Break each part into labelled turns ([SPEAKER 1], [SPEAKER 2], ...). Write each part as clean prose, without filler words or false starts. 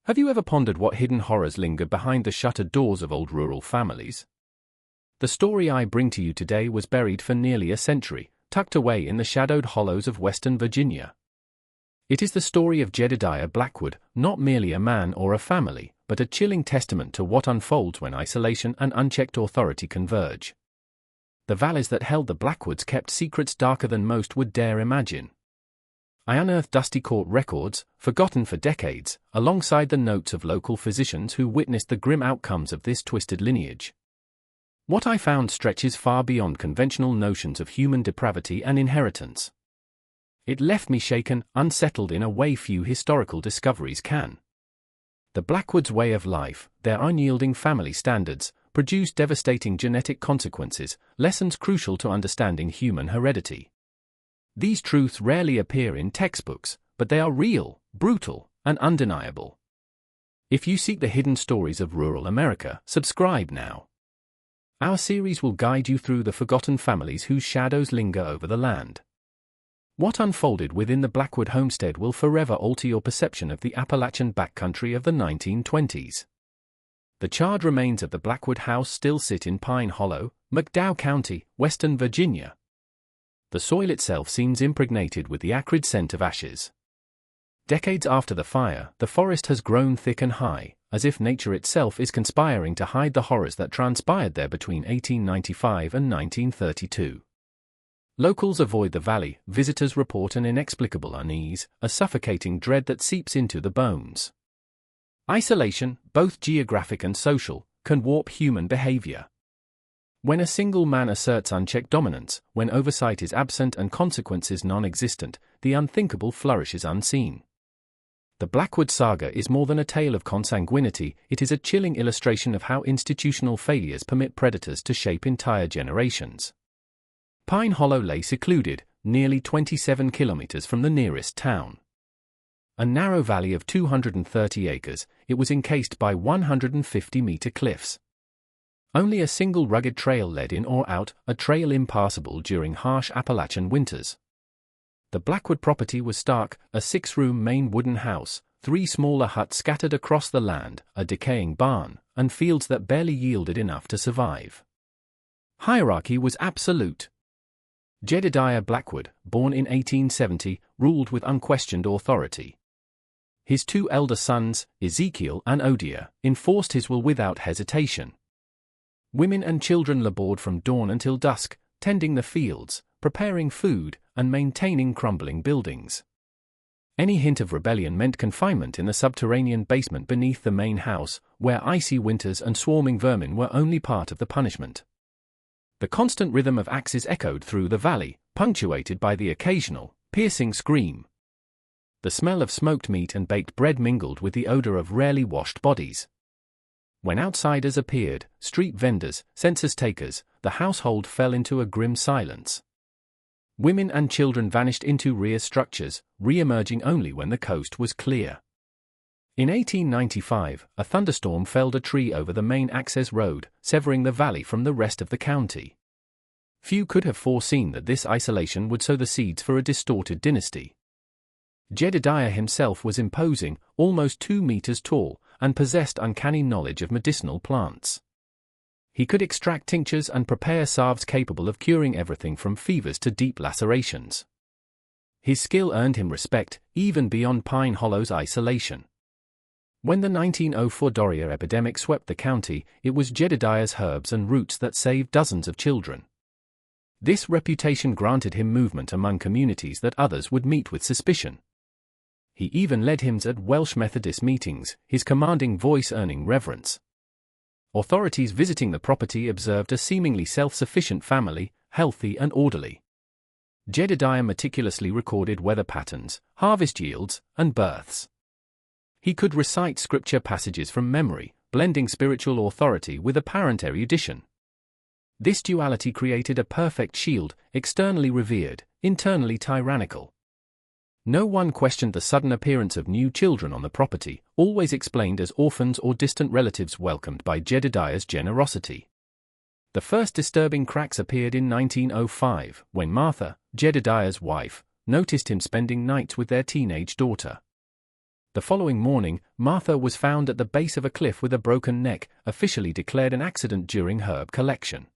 [SPEAKER 1] Have you ever pondered what hidden horrors linger behind the shuttered doors of old rural families? The story I bring to you today was buried for nearly a century, tucked away in the shadowed hollows of Western Virginia. It is the story of Jedidiah Blackwood, not merely a man or a family, but a chilling testament to what unfolds when isolation and unchecked authority converge. The valleys that held the Blackwoods kept secrets darker than most would dare imagine. I unearthed dusty court records, forgotten for decades, alongside the notes of local physicians who witnessed the grim outcomes of this twisted lineage. What I found stretches far beyond conventional notions of human depravity and inheritance. It left me shaken, unsettled in a way few historical discoveries can. The Blackwoods' way of life, their unyielding family standards, produced devastating genetic consequences, lessons crucial to understanding human heredity. These truths rarely appear in textbooks, but they are real, brutal, and undeniable. If you seek the hidden stories of rural America, subscribe now. Our series will guide you through the forgotten families whose shadows linger over the land. What unfolded within the Blackwood homestead will forever alter your perception of the Appalachian backcountry of the 1920s. The charred remains of the Blackwood house still sit in Pine Hollow, McDowell County, Western Virginia. The soil itself seems impregnated with the acrid scent of ashes. Decades after the fire, the forest has grown thick and high, as if nature itself is conspiring to hide the horrors that transpired there between 1895 and 1932. Locals avoid the valley, visitors report an inexplicable unease, a suffocating dread that seeps into the bones. Isolation, both geographic and social, can warp human behavior. When a single man asserts unchecked dominance, when oversight is absent and consequences non-existent, the unthinkable flourishes unseen. The Blackwood saga is more than a tale of consanguinity, it is a chilling illustration of how institutional failures permit predators to shape entire generations. Pine Hollow lay secluded, nearly 27 kilometers from the nearest town. A narrow valley of 230 acres, it was encased by 150-meter cliffs. Only a single rugged trail led in or out, a trail impassable during harsh Appalachian winters. The Blackwood property was stark, a 6-room main wooden house, 3 smaller huts scattered across the land, a decaying barn, and fields that barely yielded enough to survive. Hierarchy was absolute. Jedidiah Blackwood, born in 1870, ruled with unquestioned authority. His 2 elder sons, Ezekiel and Odia, enforced his will without hesitation. Women and children labored from dawn until dusk, tending the fields, preparing food, and maintaining crumbling buildings. Any hint of rebellion meant confinement in the subterranean basement beneath the main house, where icy winters and swarming vermin were only part of the punishment. The constant rhythm of axes echoed through the valley, punctuated by the occasional, piercing scream. The smell of smoked meat and baked bread mingled with the odor of rarely washed bodies. When outsiders appeared, street vendors, census takers, the household fell into a grim silence. Women and children vanished into rear structures, re-emerging only when the coast was clear. In 1895, a thunderstorm felled a tree over the main access road, severing the valley from the rest of the county. Few could have foreseen that this isolation would sow the seeds for a distorted dynasty. Jedidiah himself was imposing, almost 2 meters tall, and possessed uncanny knowledge of medicinal plants. He could extract tinctures and prepare salves capable of curing everything from fevers to deep lacerations. His skill earned him respect, even beyond Pine Hollow's isolation. When the 1904 diarrhea epidemic swept the county, it was Jedidiah's herbs and roots that saved dozens of children. This reputation granted him movement among communities that others would meet with suspicion. He even led hymns at Welsh Methodist meetings, his commanding voice earning reverence. Authorities visiting the property observed a seemingly self-sufficient family, healthy and orderly. Jedidiah meticulously recorded weather patterns, harvest yields, and births. He could recite scripture passages from memory, blending spiritual authority with apparent erudition. This duality created a perfect shield, externally revered, internally tyrannical. No one questioned the sudden appearance of new children on the property, always explained as orphans or distant relatives welcomed by Jedidiah's generosity. The first disturbing cracks appeared in 1905, when Martha, Jedidiah's wife, noticed him spending nights with their teenage daughter. The following morning, Martha was found at the base of a cliff with a broken neck, officially declared an accident during herb collection.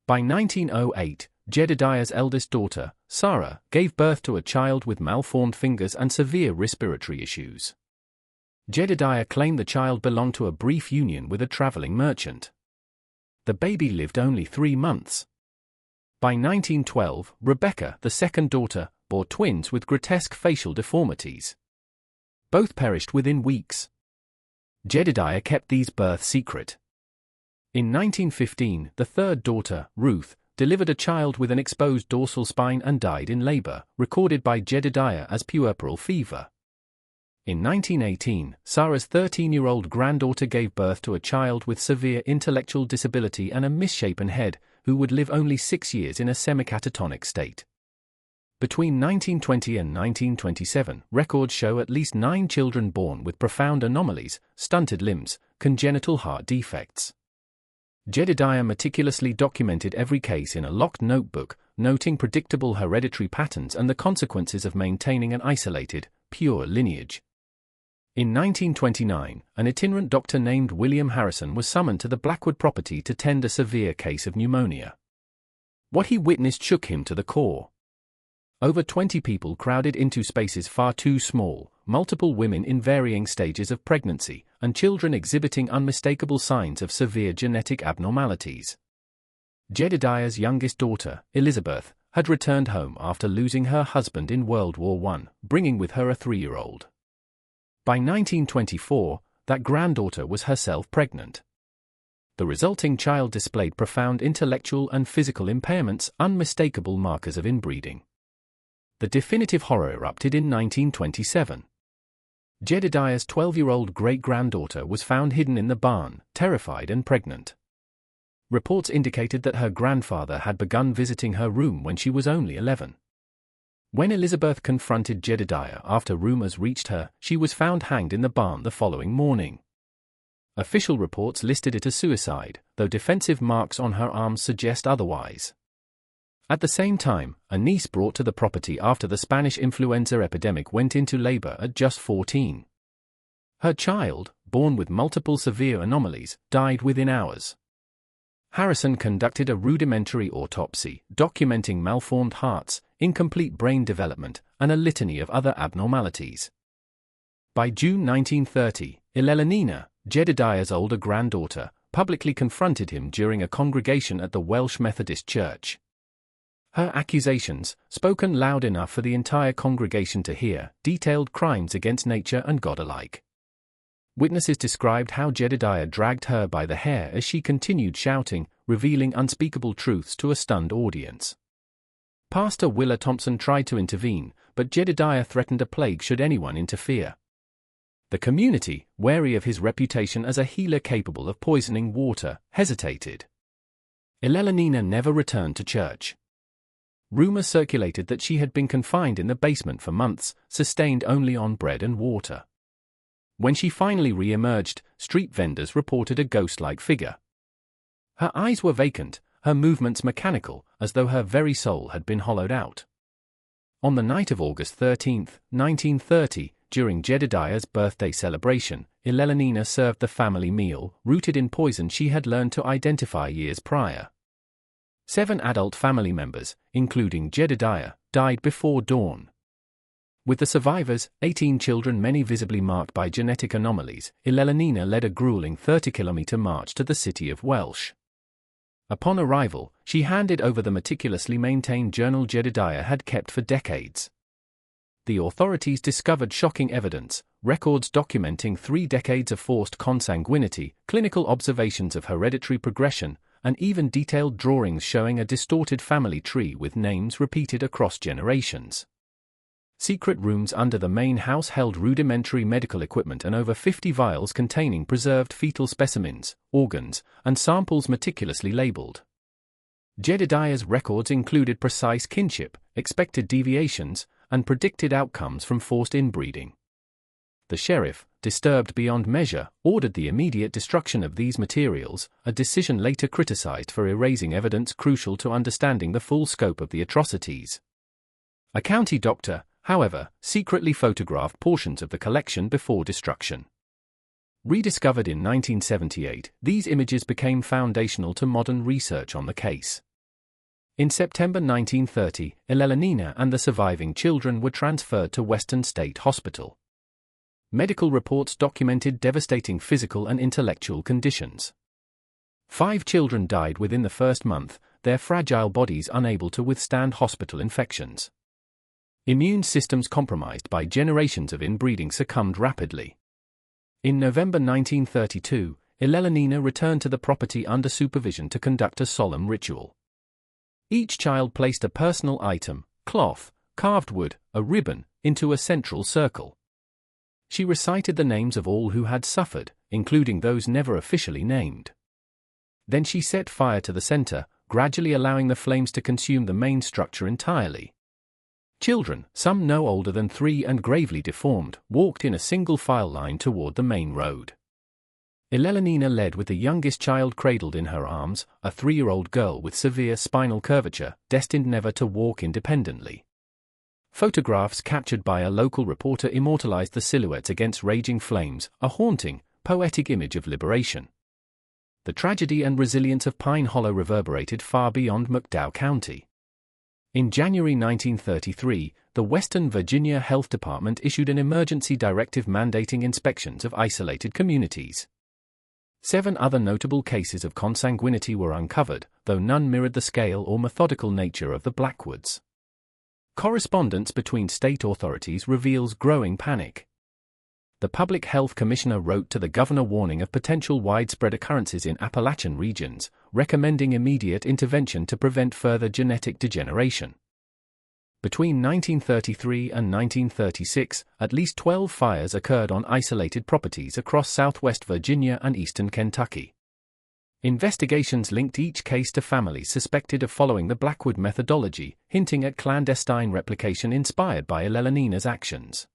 [SPEAKER 1] By 1908, Jedidiah's eldest daughter, Sarah, gave birth to a child with malformed fingers and severe respiratory issues. Jedidiah claimed the child belonged to a brief union with a traveling merchant. The baby lived only 3 months. By 1912, Rebecca, the second daughter, bore twins with grotesque facial deformities. Both perished within weeks. Jedidiah kept these births secret. In 1915, the third daughter, Ruth, delivered a child with an exposed dorsal spine and died in labor, recorded by Jedidiah as puerperal fever. In 1918, Sarah's 13-year-old granddaughter gave birth to a child with severe intellectual disability and a misshapen head, who would live only 6 years in a semi-catatonic state. Between 1920 and 1927, records show at least 9 children born with profound anomalies, stunted limbs, congenital heart defects. Jedidiah meticulously documented every case in a locked notebook, noting predictable hereditary patterns and the consequences of maintaining an isolated, pure lineage. In 1929, an itinerant doctor named William Harrison was summoned to the Blackwood property to tend a severe case of pneumonia. What he witnessed shook him to the core. Over 20 people crowded into spaces far too small, multiple women in varying stages of pregnancy, and children exhibiting unmistakable signs of severe genetic abnormalities. Jedidiah's youngest daughter, Elizabeth, had returned home after losing her husband in World War I, bringing with her a 3-year-old. By 1924, that granddaughter was herself pregnant. The resulting child displayed profound intellectual and physical impairments, unmistakable markers of inbreeding. The definitive horror erupted in 1927. Jedidiah's 12-year-old great-granddaughter was found hidden in the barn, terrified and pregnant. Reports indicated that her grandfather had begun visiting her room when she was only 11. When Elizabeth confronted Jedidiah after rumors reached her, she was found hanged in the barn the following morning. Official reports listed it as suicide, though defensive marks on her arms suggest otherwise. At the same time, a niece brought to the property after the Spanish influenza epidemic went into labor at just 14. Her child, born with multiple severe anomalies, died within hours. Harrison conducted a rudimentary autopsy, documenting malformed hearts, incomplete brain development, and a litany of other abnormalities. By June 1930, Elelonina, Jedidiah's older granddaughter, publicly confronted him during a congregation at the Welsh Methodist Church. Her accusations, spoken loud enough for the entire congregation to hear, detailed crimes against nature and God alike. Witnesses described how Jedidiah dragged her by the hair as she continued shouting, revealing unspeakable truths to a stunned audience. Pastor Willa Thompson tried to intervene, but Jedidiah threatened a plague should anyone interfere. The community, wary of his reputation as a healer capable of poisoning water, hesitated. Elelonina never returned to church. Rumors circulated that she had been confined in the basement for months, sustained only on bread and water. When she finally re-emerged, street vendors reported a ghost-like figure. Her eyes were vacant, her movements mechanical, as though her very soul had been hollowed out. On the night of August 13, 1930, during Jedidiah's birthday celebration, Elelonina served the family meal, rooted in poison she had learned to identify years prior. 7 adult family members, including Jedidiah, died before dawn. With the survivors, 18 children, many visibly marked by genetic anomalies, Elelonina led a grueling 30-kilometer march to the city of Welsh. Upon arrival, she handed over the meticulously maintained journal Jedidiah had kept for decades. The authorities discovered shocking evidence, records documenting 3 decades of forced consanguinity, clinical observations of hereditary progression, and even detailed drawings showing a distorted family tree with names repeated across generations. Secret rooms under the main house held rudimentary medical equipment and over 50 vials containing preserved fetal specimens, organs, and samples meticulously labeled. Jedidiah's records included precise kinship, expected deviations, and predicted outcomes from forced inbreeding. The sheriff, disturbed beyond measure, ordered the immediate destruction of these materials, a decision later criticized for erasing evidence crucial to understanding the full scope of the atrocities. A county doctor, however, secretly photographed portions of the collection before destruction. Rediscovered in 1978, these images became foundational to modern research on the case. In September 1930, Elelonina and the surviving children were transferred to Western State Hospital. Medical reports documented devastating physical and intellectual conditions. 5 children died within the first month, their fragile bodies unable to withstand hospital infections. Immune systems compromised by generations of inbreeding succumbed rapidly. In November 1932, Elelonina returned to the property under supervision to conduct a solemn ritual. Each child placed a personal item, cloth, carved wood, a ribbon, into a central circle. She recited the names of all who had suffered, including those never officially named. Then she set fire to the center, gradually allowing the flames to consume the main structure entirely. Children, some no older than 3 and gravely deformed, walked in a single file line toward the main road. Elelonina led with the youngest child cradled in her arms, a 3-year-old girl with severe spinal curvature, destined never to walk independently. Photographs captured by a local reporter immortalized the silhouettes against raging flames, a haunting, poetic image of liberation. The tragedy and resilience of Pine Hollow reverberated far beyond McDowell County. In January 1933, the Western Virginia Health Department issued an emergency directive mandating inspections of isolated communities. 7 other notable cases of consanguinity were uncovered, though none mirrored the scale or methodical nature of the Blackwoods. Correspondence between state authorities reveals growing panic. The Public Health Commissioner wrote to the governor warning of potential widespread occurrences in Appalachian regions, recommending immediate intervention to prevent further genetic degeneration. Between 1933 and 1936, at least 12 fires occurred on isolated properties across southwest Virginia and eastern Kentucky. Investigations linked each case to families suspected of following the Blackwood methodology, hinting at clandestine replication inspired by Elelonina's actions.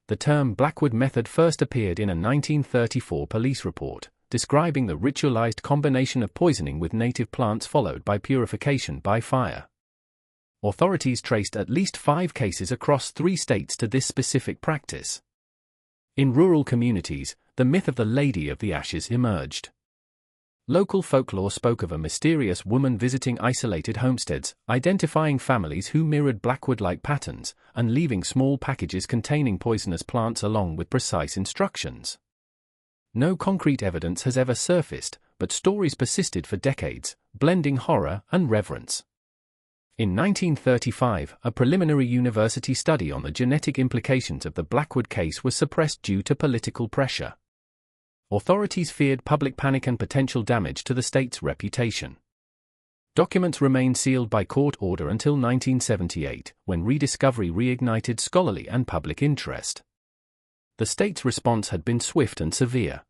[SPEAKER 1] The term Blackwood method first appeared in a 1934 police report, describing the ritualized combination of poisoning with native plants followed by purification by fire. Authorities traced at least 5 cases across 3 states to this specific practice. In rural communities, the myth of the Lady of the Ashes emerged. Local folklore spoke of a mysterious woman visiting isolated homesteads, identifying families who mirrored Blackwood-like patterns, and leaving small packages containing poisonous plants along with precise instructions. No concrete evidence has ever surfaced, but stories persisted for decades, blending horror and reverence. In 1935, a preliminary university study on the genetic implications of the Blackwood case was suppressed due to political pressure. Authorities feared public panic and potential damage to the state's reputation. Documents remained sealed by court order until 1978, when rediscovery reignited scholarly and public interest. The state's response had been swift and severe.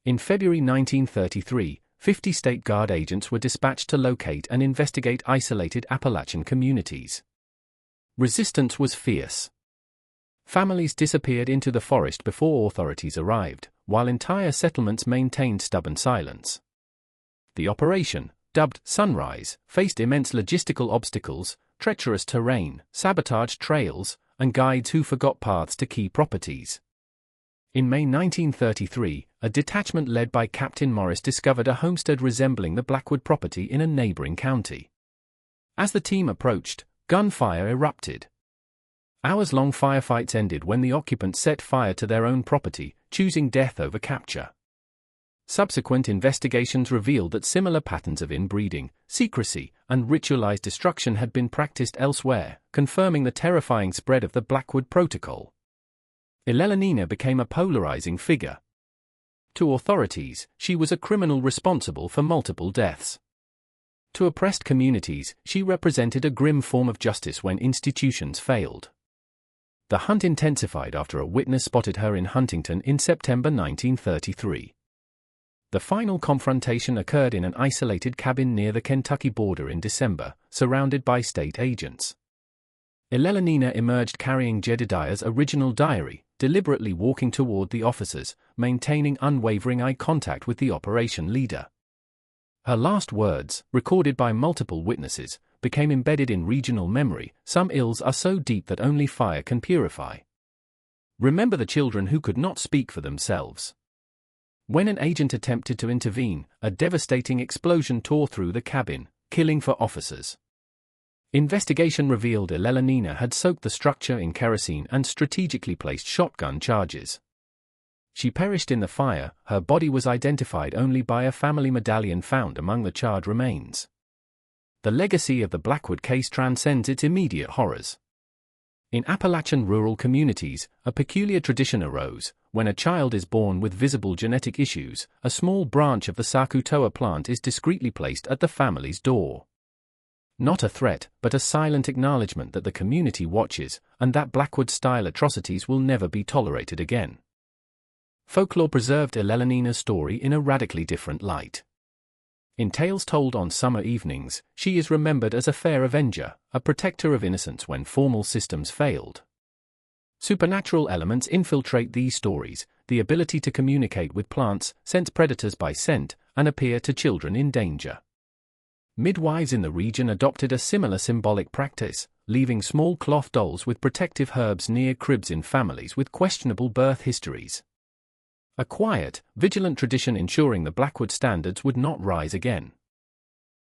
[SPEAKER 1] In February 1933, 50 State Guard agents were dispatched to locate and investigate isolated Appalachian communities. Resistance was fierce. Families disappeared into the forest before authorities arrived, while entire settlements maintained stubborn silence. The operation, dubbed Sunrise, faced immense logistical obstacles, treacherous terrain, sabotaged trails, and guides who forgot paths to key properties. In May 1933, a detachment led by Captain Morris discovered a homestead resembling the Blackwood property in a neighboring county. As the team approached, gunfire erupted. Hours-long firefights ended when the occupants set fire to their own property, choosing death over capture. Subsequent investigations revealed that similar patterns of inbreeding, secrecy, and ritualized destruction had been practiced elsewhere, confirming the terrifying spread of the Blackwood Protocol. Elelonina became a polarizing figure. To authorities, she was a criminal responsible for multiple deaths. To oppressed communities, she represented a grim form of justice when institutions failed. The hunt intensified after a witness spotted her in Huntington in September 1933. The final confrontation occurred in an isolated cabin near the Kentucky border in December, surrounded by state agents. Elelonina emerged carrying Jedidiah's original diary, deliberately walking toward the officers, maintaining unwavering eye contact with the operation leader. Her last words, recorded by multiple witnesses, became embedded in regional memory. Some ills are so deep that only fire can purify. Remember the children who could not speak for themselves. When an agent attempted to intervene, a devastating explosion tore through the cabin, killing 4 officers. Investigation revealed Elelenina had soaked the structure in kerosene and strategically placed shotgun charges. She perished in the fire. Her body was identified only by a family medallion found among the charred remains. The legacy of the Blackwood case transcends its immediate horrors. In Appalachian rural communities, a peculiar tradition arose. When a child is born with visible genetic issues, a small branch of the sakutoa plant is discreetly placed at the family's door. Not a threat, but a silent acknowledgement that the community watches, and that Blackwood-style atrocities will never be tolerated again. Folklore preserved Elelenina's story in a radically different light. In tales told on summer evenings, she is remembered as a fair avenger, a protector of innocence when formal systems failed. Supernatural elements infiltrate these stories, the ability to communicate with plants, sense predators by scent, and appear to children in danger. Midwives in the region adopted a similar symbolic practice, leaving small cloth dolls with protective herbs near cribs in families with questionable birth histories. A quiet, vigilant tradition ensuring the Blackwood standards would not rise again.